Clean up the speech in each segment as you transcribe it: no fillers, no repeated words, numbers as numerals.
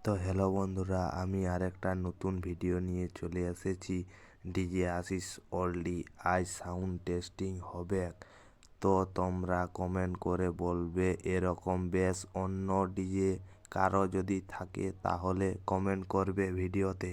তো হ্যালো বন্ধুরা, আমি আরেকটা নতুন ভিডিও নিয়ে চলে এসেছি। ডিজে আসিস অনলি আই সাউন্ড টেস্টিং হবে। তো তোমরা কমেন্ট করে বলবে এরকম বেশ অন্য ডিজে কারো যদি থাকে তাহলে কমেন্ট করবে ভিডিওতে।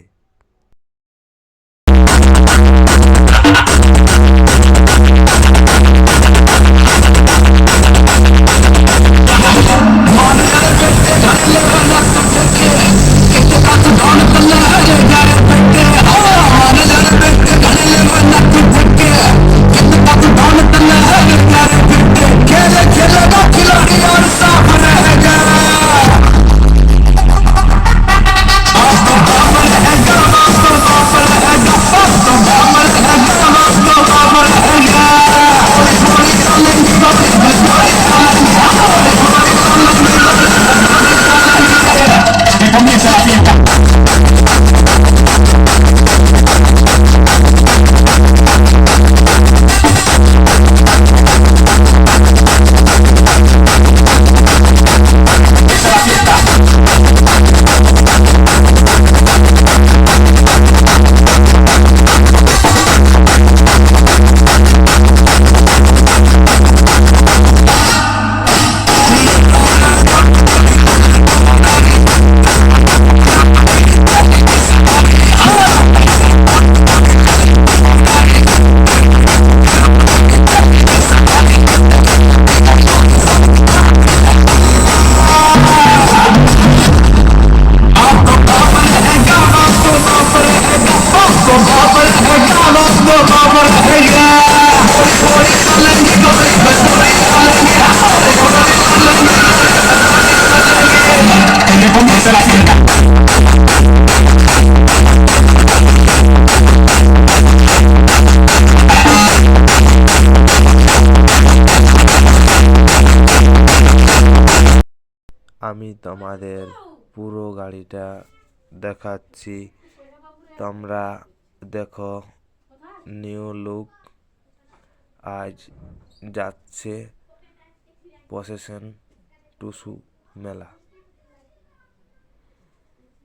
আমি তোমাদের পুরো গাড়িটা দেখাচ্ছি, তোমরা দেখো। নিউ লুক আজ যাচ্ছে প্রসেসন টুসু মেলা।